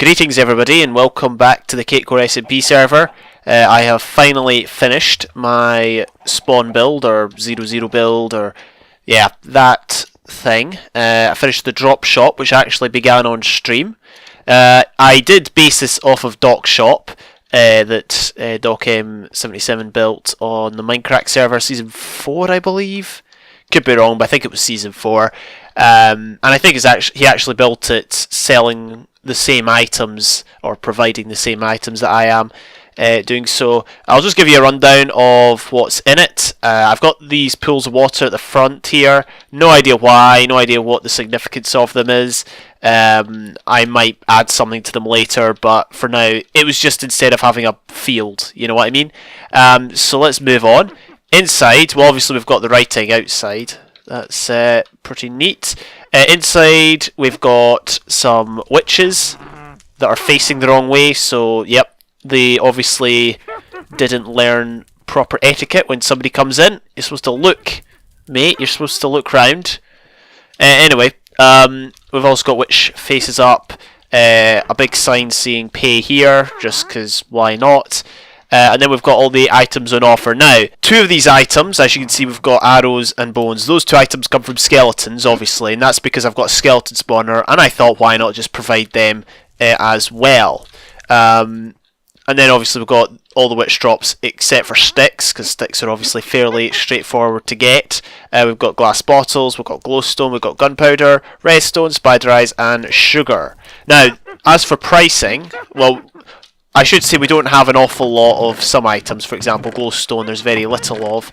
Greetings everybody and welcome back to the Cakecore SMP server. I have finally finished my spawn build or 0-0 build or that thing. I finished the drop shop which actually began on stream. I did base this off of Doc Shop that DocM77 built on the Minecraft server season 4 I believe. Could be wrong but I think it was season 4. And I think he actually built it selling the same items or providing the same items that I am doing. So I'll just give you a rundown of what's in it. I've got these pools of water at the front here. No idea why, no idea what the significance of them is. I might add something to them later, but for now it was just instead of having a field, you know what I mean? So let's move on. Inside, well obviously we've got the writing outside. That's pretty neat. Inside we've got some witches that are facing the wrong way, so yep, they obviously didn't learn proper etiquette. When somebody comes in, you're supposed to look, mate, you're supposed to look round. Anyway, we've also got witch faces up, a big sign saying pay here, just because why not. And then we've got all the items on offer. Now, two of these items, as you can see, we've got arrows and bones. Those two items come from skeletons, obviously, and that's because I've got a skeleton spawner, and I thought, why not just provide them as well? And then, obviously, we've got all the witch drops except for sticks, because sticks are obviously fairly straightforward to get. We've got glass bottles, we've got glowstone, we've got gunpowder, redstone, spider eyes, and sugar. Now, as for pricing, well, I should say we don't have an awful lot of some items. For example, glowstone there's very little of.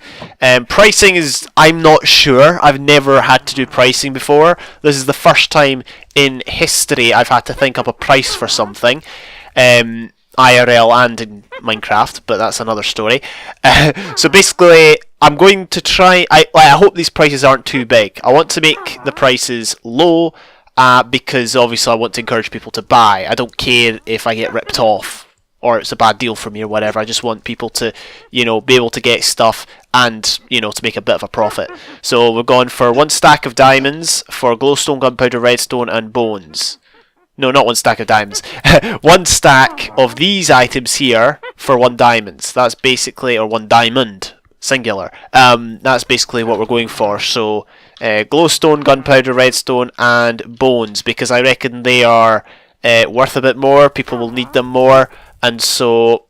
Pricing is, I'm not sure. I've never had to do pricing before. This is the first time in history I've had to think up a price for something. IRL and in Minecraft, but that's another story. So basically, I'm going to try, I hope these prices aren't too big. I want to make the prices low because obviously I want to encourage people to buy. I don't care if I get ripped off or it's a bad deal for me or whatever. I just want people to, you know, be able to get stuff and, you know, to make a bit of a profit. So we're going for 1 stack of diamonds for glowstone, gunpowder, redstone and bones. No, not 1 stack of diamonds. 1 stack of these items here for 1 diamond. That's basically, or 1 diamond, singular. That's basically what we're going for. So glowstone, gunpowder, redstone and bones, because I reckon they are worth a bit more. People will need them more. And so,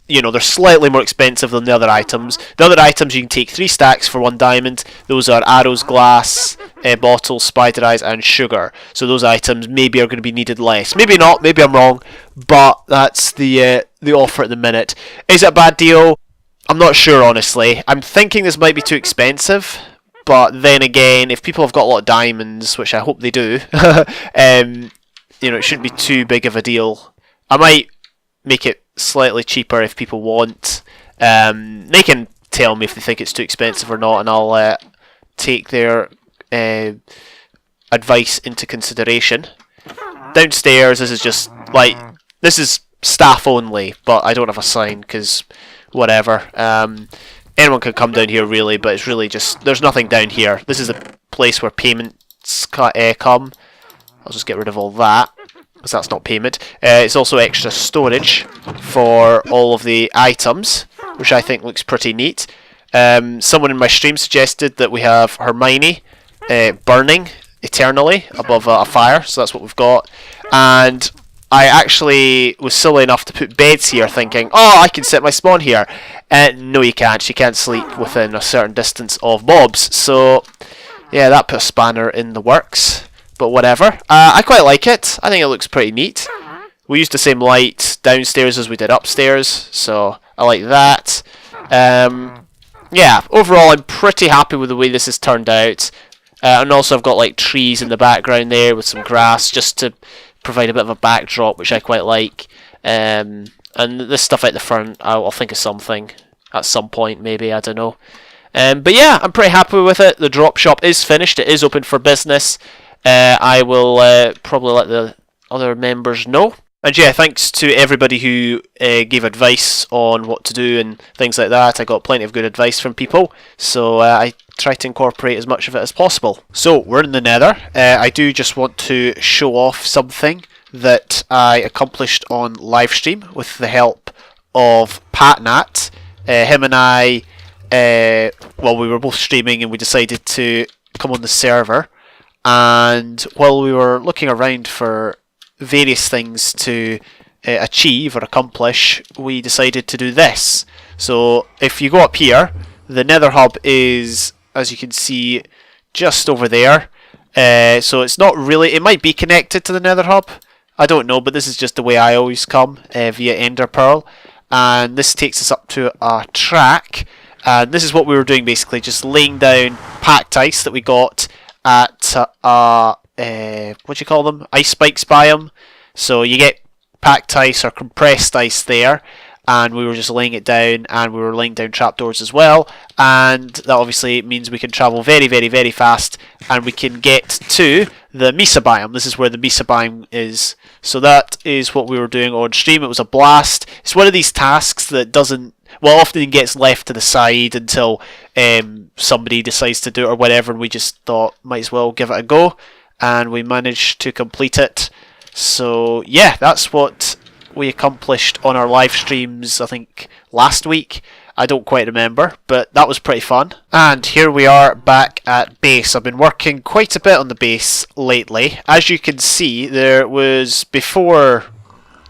you know, they're slightly more expensive than the other items. The other items you can take 3 stacks for 1 diamond. Those are arrows, glass, bottles, spider eyes, and sugar. So those items maybe are going to be needed less. Maybe not. Maybe I'm wrong. But that's the offer at the minute. Is it a bad deal? I'm not sure, honestly. I'm thinking this might be too expensive. But then again, if people have got a lot of diamonds, which I hope they do, you know, it shouldn't be too big of a deal. I might make it slightly cheaper if people want. They can tell me if they think it's too expensive or not, and I'll take their advice into consideration. Downstairs, this is just like, this is staff only, but I don't have a sign because whatever. Anyone can come down here really, but it's really just, there's nothing down here. This is the place where payments come. I'll just get rid of all that, because that's not payment. It's also extra storage for all of the items, which I think looks pretty neat. Someone in my stream suggested that we have Hermione burning eternally above a fire, so that's what we've got. And I actually was silly enough to put beds here thinking, oh, I can set my spawn here. No, you can't. She can't sleep within a certain distance of mobs. So, yeah, that put a spanner in the works. But whatever. I quite like it. I think it looks pretty neat. We used the same light downstairs as we did upstairs, so I like that. Yeah, overall I'm pretty happy with the way this has turned out. And also I've got like trees in the background there with some grass just to provide a bit of a backdrop, which I quite like. And this stuff out the front, I'll think of something at some point maybe, I don't know. But yeah, I'm pretty happy with it. The drop shop is finished. It is open for business. I will probably let the other members know. And yeah, thanks to everybody who gave advice on what to do and things like that. I got plenty of good advice from people, so I try to incorporate as much of it as possible. So, we're in the Nether. I do just want to show off something that I accomplished on live stream with the help of Patnat. Him and I, well, we were both streaming and we decided to come on the server. And while we were looking around for various things to achieve or accomplish, we decided to do this. So if you go up here, the Nether Hub is, as you can see, just over there. So it's not really, it might be connected to the Nether Hub, I don't know, but this is just the way I always come, via Ender Pearl. And this takes us up to a track, and this is what we were doing basically, just laying down packed ice that we got at what do you call them? Ice spikes biome. So you get packed ice or compressed ice there, and we were just laying it down, and we were laying down trapdoors as well, and that obviously means we can travel very, very, very fast, and we can get to the Mesa biome. This is where the Mesa biome is. So that is what we were doing on stream. It was a blast. It's one of these tasks that doesn't, well, often gets left to the side until somebody decides to do it or whatever, and we just thought might as well give it a go, and we managed to complete it. So yeah, that's what we accomplished on our live streams, I think last week. I don't quite remember, but that was pretty fun. And here we are back at base. I've been working quite a bit on the base lately. As you can see, there was, before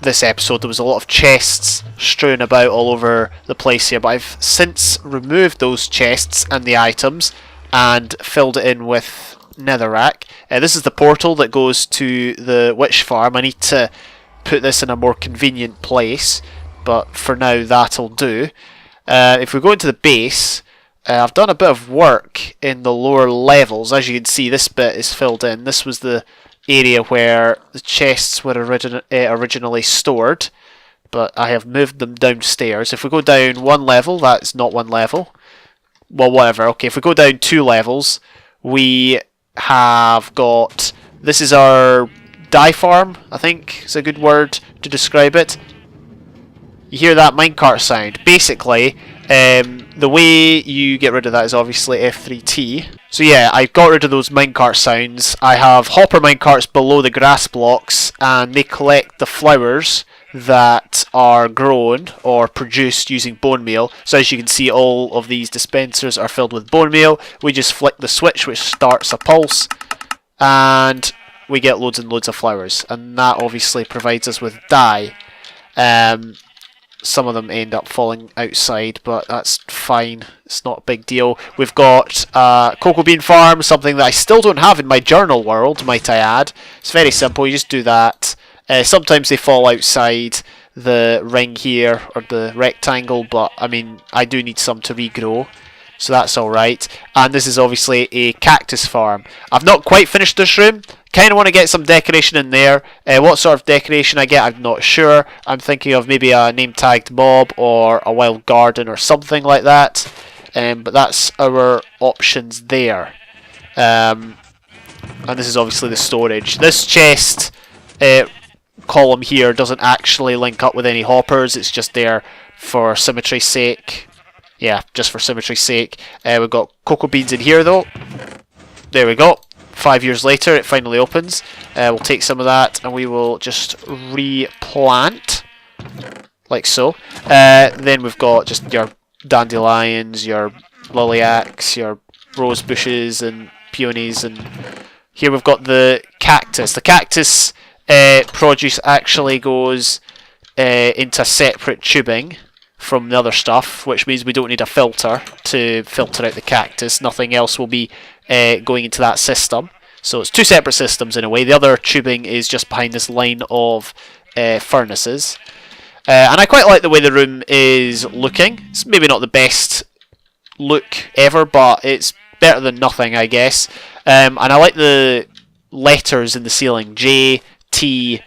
this episode, there was a lot of chests strewn about all over the place here, but I've since removed those chests and the items and filled it in with netherrack. This is the portal that goes to the witch farm. I need to put this in a more convenient place, but for now that'll do. If we go into the base, I've done a bit of work in the lower levels. As you can see, this bit is filled in. This was the area where the chests were originally stored, but I have moved them downstairs. If we go down one level, that's not one level. Well, whatever. Okay, if we go down 2 levels, we have got, this is our dye farm, I think is a good word to describe it. You hear that minecart sound. Basically, the way you get rid of that is obviously F3T. So yeah, I got rid of those minecart sounds. I have hopper minecarts below the grass blocks, and they collect the flowers that are grown or produced using bone meal. So as you can see, all of these dispensers are filled with bone meal. We just flick the switch which starts a pulse, and we get loads and loads of flowers, and that obviously provides us with dye. Some of them end up falling outside, but that's fine. It's not a big deal. We've got a cocoa bean farm, something that I still don't have in my journal world, might I add. It's very simple. You just do that. Sometimes they fall outside the ring here, or the rectangle, but I mean, I do need some to regrow, so that's alright. And this is obviously a cactus farm. I've not quite finished this room. Kind of want to get some decoration in there. What sort of decoration I get, I'm not sure. I'm thinking of maybe a name-tagged mob or a wild garden or something like that. But that's our options there. And this is obviously the storage. This chest column here doesn't actually link up with any hoppers. It's just there for symmetry's sake. Yeah, just for symmetry's sake. We've got cocoa beans in here though. There we go. 5 years later, it finally opens. We'll take some of that and we will just replant, like so. Then we've got just your dandelions, your lilacs, your rose bushes and peonies, and here we've got the cactus. The cactus produce actually goes into separate tubing from the other stuff, which means we don't need a filter to filter out the cactus. Nothing else will be going into that system. So it's 2 separate systems in a way. The other tubing is just behind this line of furnaces. And I quite like the way the room is looking. It's maybe not the best look ever, but it's better than nothing, I guess. And I like the letters in the ceiling. J, T,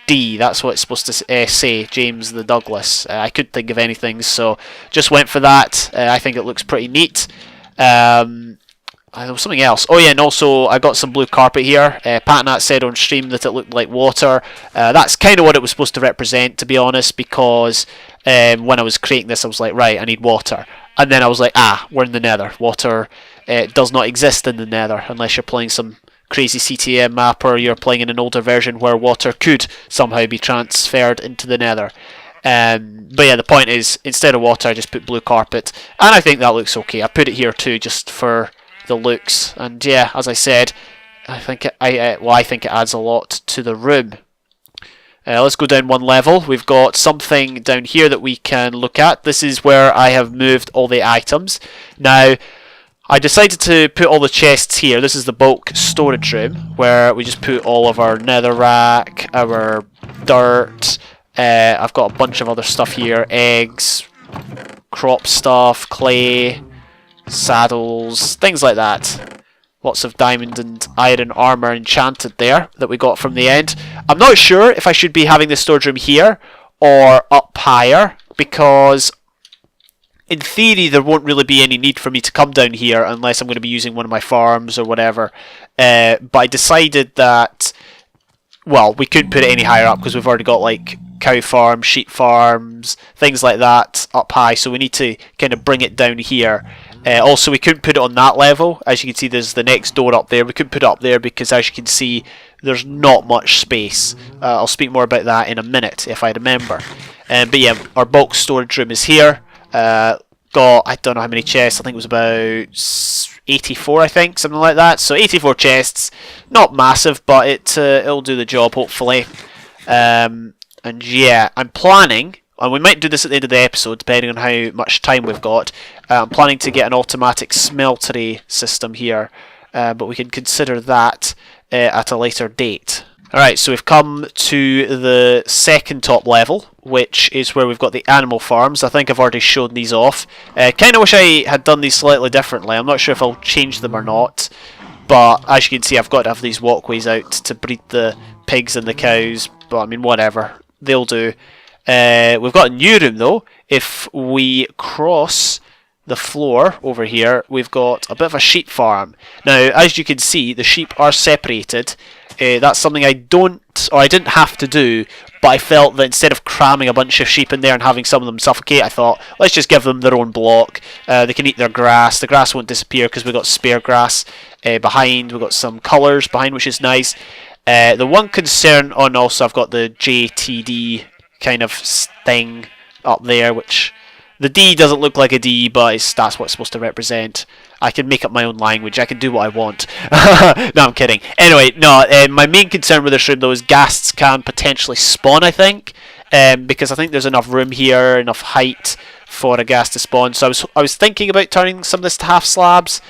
D, that's what it's supposed to say, JamestheDouglas. I couldn't think of anything, so just went for that. I think it looks pretty neat. There was something else. Oh yeah, and also I got some blue carpet here. Patnat said on stream that it looked like water. That's kind of what it was supposed to represent, to be honest, because when I was creating this I was like, right, I need water. And then I was like, we're in the nether. Water does not exist in the nether unless you're playing some crazy CTM map, or you're playing in an older version where water could somehow be transferred into the nether. But yeah, the point is, instead of water I just put blue carpet, and I think that looks okay. I put it here too just for the looks, and yeah, as I said, I think I think it adds a lot to the room. Let's go down one level. We've got something down here that we can look at. This is where I have moved all the items. Now, I decided to put all the chests here. This is the bulk storage room, where we just put all of our netherrack, our dirt. I've got a bunch of other stuff here. Eggs, crop stuff, clay, saddles, things like that. Lots of diamond and iron armor enchanted there that we got from the end. I'm not sure if I should be having the storage room here or up higher, because in theory there won't really be any need for me to come down here unless I'm going to be using one of my farms or whatever. But I decided that, well, we couldn't put it any higher up because we've already got like cow farms, sheep farms, things like that up high, so we need to kind of bring it down here. Also, we couldn't put it on that level. As you can see, there's the next door up there. We couldn't put it up there because, as you can see, there's not much space. I'll speak more about that in a minute if I remember. But yeah, our bulk storage room is here. Got, I don't know how many chests. I think it was about 84, I think, something like that. So 84 chests, not massive, but it'll do the job hopefully. And yeah, I'm planning, and we might do this at the end of the episode depending on how much time we've got. I'm planning to get an automatic smeltery system here, but we can consider that at a later date. Alright, so we've come to the second top level, which is where we've got the animal farms. I think I've already shown these off. Kind of wish I had done these slightly differently. I'm not sure if I'll change them or not, but as you can see, I've got to have these walkways out to breed the pigs and the cows, but I mean, whatever, they'll do. We've got a new room though. If we cross the floor over here, we've got a bit of a sheep farm. Now, as you can see, the sheep are separated. That's something I didn't have to do, but I felt that instead of cramming a bunch of sheep in there and having some of them suffocate, I thought, let's just give them their own block. They can eat their grass. The grass won't disappear because we've got spare grass behind. We've got some colours behind, which is nice. The one concern, also I've got the JTD kind of thing up there, which the D doesn't look like a D, but that's what it's supposed to represent. I can make up my own language. I can do what I want. No, I'm kidding. Anyway, no, my main concern with this room, though, is ghasts can potentially spawn, I think, because I think there's enough room here, enough height for a ghast to spawn. So I was thinking about turning some of this to half slabs.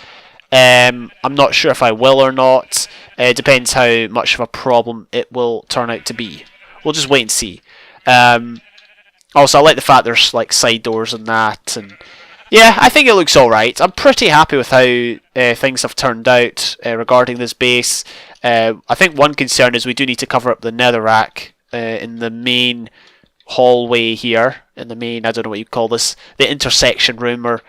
I'm not sure if I will or not. It depends how much of a problem it will turn out to be. We'll just wait and see. Also, I like the fact there's like side doors and that, and yeah, I think it looks alright. I'm pretty happy with how things have turned out regarding this base. I think one concern is we do need to cover up the netherrack in the main hallway here, in the main, I don't know what you call this, the intersection room or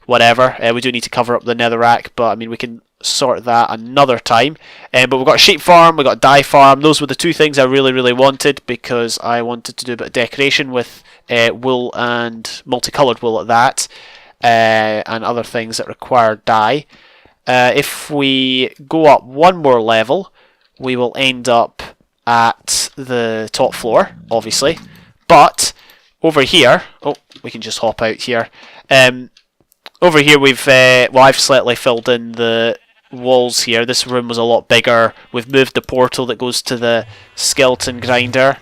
whatever. We do need to cover up the netherrack, but I mean, we can sort that another time. But we've got a sheep farm, we've got a dye farm. Those were the two things I really wanted, because I wanted to do a bit of decoration with wool and multicoloured wool at that, and other things that require dye. If we go up one more level, we will end up at the top floor, obviously. But over here, oh, we can just hop out here. Over here we've, well, I've slightly filled in the walls here. This room was a lot bigger. We've moved the portal that goes to the skeleton grinder,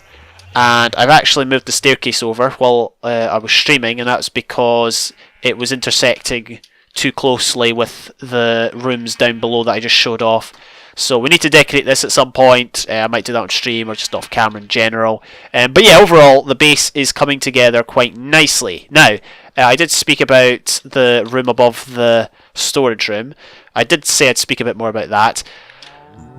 and I've actually moved the staircase over while I was streaming, and that's because it was intersecting too closely with the rooms down below that I just showed off. So we need to decorate this at some point. I might do that on stream or just off camera in general. But yeah, overall the base is coming together quite nicely. Now, I did speak about the room above the storage room. I did say I'd speak a bit more about that.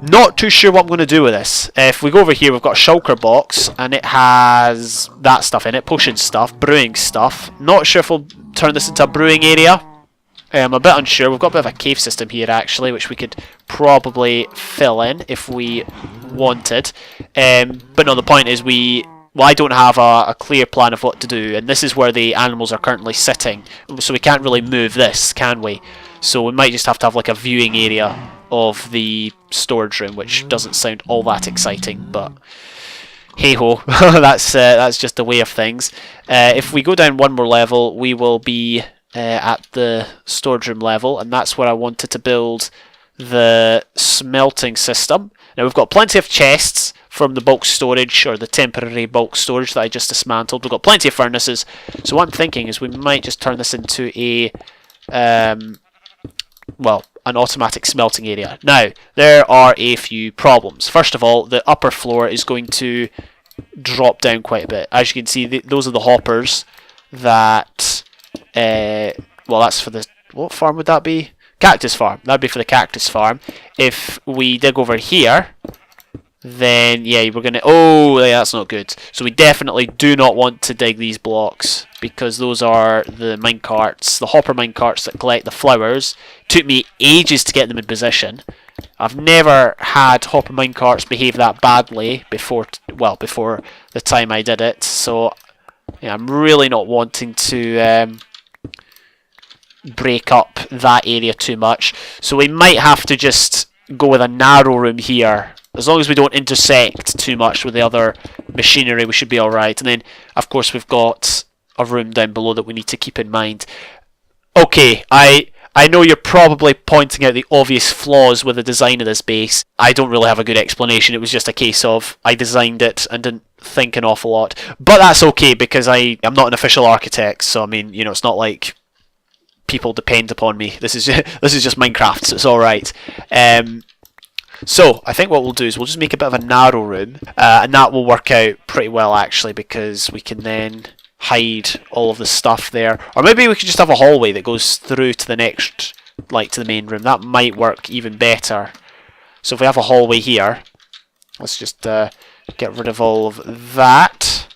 Not too sure what I'm going to do with this. If we go over here, we've got a shulker box, and it has that stuff in it, potion stuff, brewing stuff. Not sure if we'll turn this into a brewing area. I'm a bit unsure. We've got a bit of a cave system here actually, which we could probably fill in if we wanted. But no, the point is well, I don't have a clear plan of what to do, and this is where the animals are currently sitting, so we can't really move this, can we? So we might just have to have like a viewing area of the storage room, which doesn't sound all that exciting, but hey ho, that's just the way of things. If we go down one more level, we will be at the storage room level, and that's where I wanted to build the smelting system. Now we've got plenty of chests from the bulk storage, or the temporary bulk storage that I just dismantled. We've got plenty of furnaces, so what I'm thinking is we might just turn this into a well, an automatic smelting area. Now, there are a few problems. First of all, the upper floor is going to drop down quite a bit. As you can see, those are the hoppers that, well, that's for the, what farm would that be? Cactus farm. That would be for the cactus farm. If we dig over here, then, yeah, we're going to, oh, yeah, that's not good. So we definitely do not want to dig these blocks, because those are the minecarts, the hopper minecarts that collect the flowers. It took me ages to get them in position. I've never had hopper minecarts behave that badly before, well, before the time I did it. So, yeah, I'm really not wanting to break up that area too much. So we might have to just go with a narrow room here. As long as we don't intersect too much with the other machinery, we should be alright. And then, of course, we've got a room down below that we need to keep in mind. Okay, I know you're probably pointing out the obvious flaws with the design of this base. I don't really have a good explanation. It was just a case of I designed it and didn't think an awful lot. But that's okay, because I'm not an official architect, so I mean, you know, it's not like people depend upon me. This is just Minecraft, so it's alright. So, I think what we'll do is we'll just make a bit of a narrow room, and that will work out pretty well actually, because we can then hide all of the stuff there. Or maybe we could just have a hallway that goes through to the next, like to the main room. That might work even better. So if we have a hallway here, let's just get rid of all of that.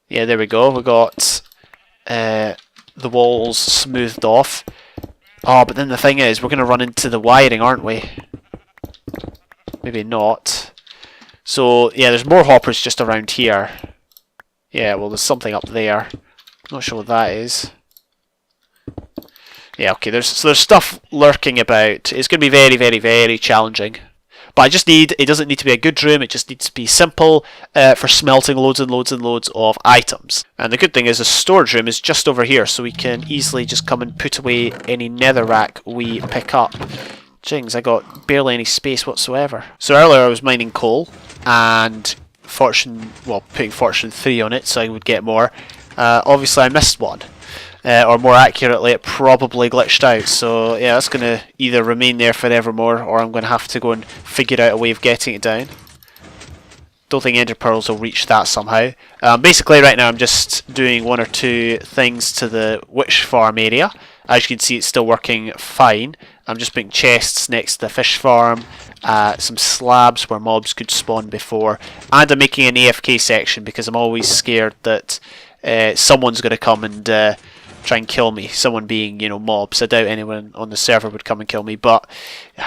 Yeah, there we go. We got the walls smoothed off. Oh, but then the thing is, we're going to run into the wiring, aren't we? Maybe not. So, yeah, there's more hoppers just around here. Yeah, well, there's something up there. Not sure what that is. Yeah, okay, there's stuff lurking about. It's going to be very, very, very challenging. But I just need, it doesn't need to be a good room, it just needs to be simple for smelting loads and loads and loads of items. And the good thing is the storage room is just over here, so we can easily just come and put away any netherrack we pick up. Jings, I got barely any space whatsoever. So earlier I was mining coal and putting fortune 3 on it so I would get more. Obviously I missed one. Or more accurately, it probably glitched out. So yeah, that's going to either remain there forevermore, or I'm going to have to go and figure out a way of getting it down. Don't think ender pearls will reach that somehow. Basically right now I'm just doing one or two things to the witch farm area. As you can see, it's still working fine. I'm just putting chests next to the fish farm, some slabs where mobs could spawn before, and I'm making an AFK section because I'm always scared that someone's going to come and try and kill me. Someone being, you know, mobs. I doubt anyone on the server would come and kill me, but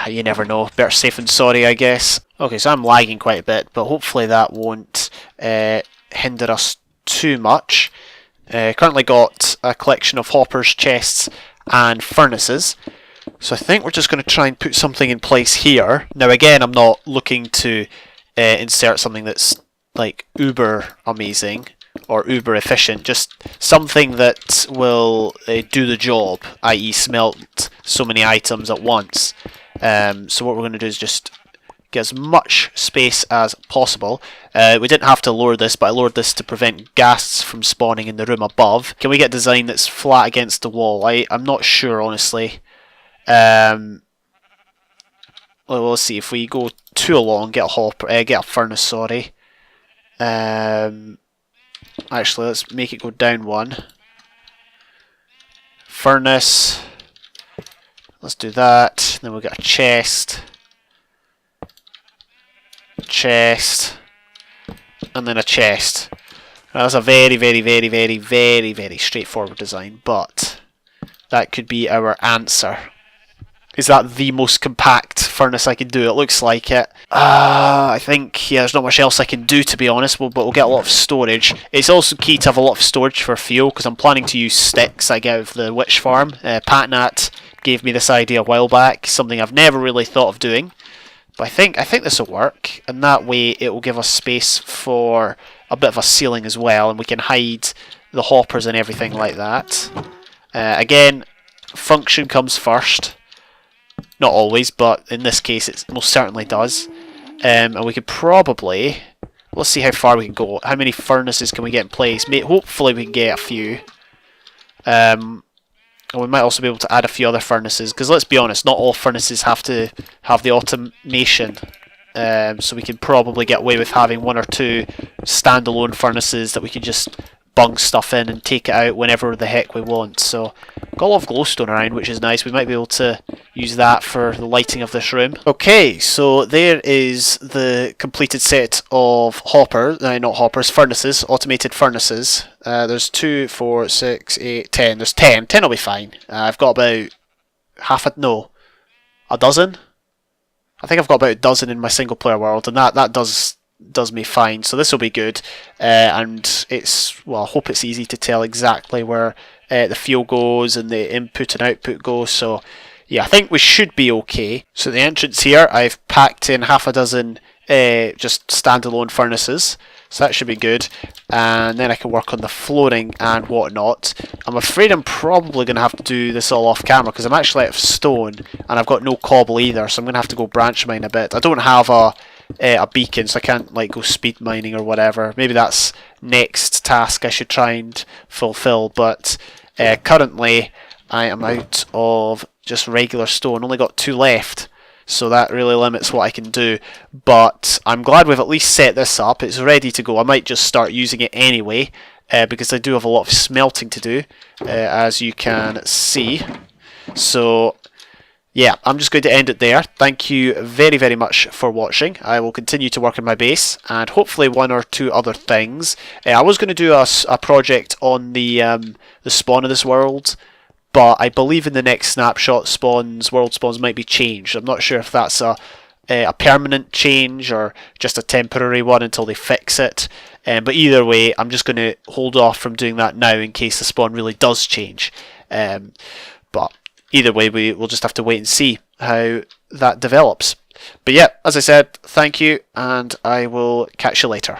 you never know. Better safe than sorry, I guess. Okay, so I'm lagging quite a bit, but hopefully that won't hinder us too much. Currently got a collection of hoppers, chests, and furnaces. So I think we're just going to try and put something in place here. Now again, I'm not looking to insert something that's like uber amazing or uber efficient, just something that will do the job, i.e. smelt so many items at once. So what we're going to do is just get as much space as possible. We didn't have to lower this, but I lowered this to prevent ghasts from spawning in the room above. Can we get design that's flat against the wall? I'm not sure, honestly. Well, let's see. If we go too long, get a furnace. Sorry. Actually, let's make it go down one. Furnace. Let's do that. Then we'll get a chest. Chest. And then a chest. Now, that's a very, very, very, very, very, very straightforward design, but that could be our answer. Is that the most compact furnace I can do? It looks like it. I think, yeah, there's not much else I can do, to be honest, but we'll get a lot of storage. It's also key to have a lot of storage for fuel, because I'm planning to use sticks I get out of the witch farm. Patnat gave me this idea a while back, something I've never really thought of doing. But I think this will work, and that way it will give us space for a bit of a ceiling as well, and we can hide the hoppers and everything like that. Again, function comes first. Not always, but in this case it most certainly does. And we could probably... Let's see how far we can go. How many furnaces can we get in place? Hopefully we can get a few. And we might also be able to add a few other furnaces, because let's be honest, not all furnaces have to have the automation. So we can probably get away with having 1 or 2 standalone furnaces that we can just bung stuff in and take it out whenever the heck we want. So got a lot of glowstone around, which is nice. We might be able to use that for the lighting of this room. Okay, so there is the completed set of furnaces, automated furnaces. There's 2, 4, 6, 8, 10. There's 10. 10 will be fine. I've got about a dozen. I think I've got about a dozen in my single player world, and that does me fine. So this will be good, and I hope it's easy to tell exactly where the fuel goes and the input and output goes. So yeah, I think we should be okay. So the entrance here, I've packed in half a dozen just standalone furnaces, so that should be good, and then I can work on the flooring and whatnot. I'm afraid I'm probably going to have to do this all off camera because I'm actually out of stone and I've got no cobble either, so I'm going to have to go branch mine a bit. I don't have a beacon, so I can't like go speed mining or whatever. Maybe that's next task I should try and fulfill, but currently I am out of just regular stone. Only got 2 left, so that really limits what I can do, but I'm glad we've at least set this up. It's ready to go. I might just start using it anyway, because I do have a lot of smelting to do, as you can see. So yeah, I'm just going to end it there. Thank you very, very much for watching. I will continue to work on my base and hopefully 1 or 2 other things. I was going to do a project on the spawn of this world, but I believe in the next snapshot world spawns might be changed. I'm not sure if that's a permanent change or just a temporary one until they fix it. But either way, I'm just going to hold off from doing that now in case the spawn really does change. But either way, we'll just have to wait and see how that develops. But yeah, as I said, thank you, and I will catch you later.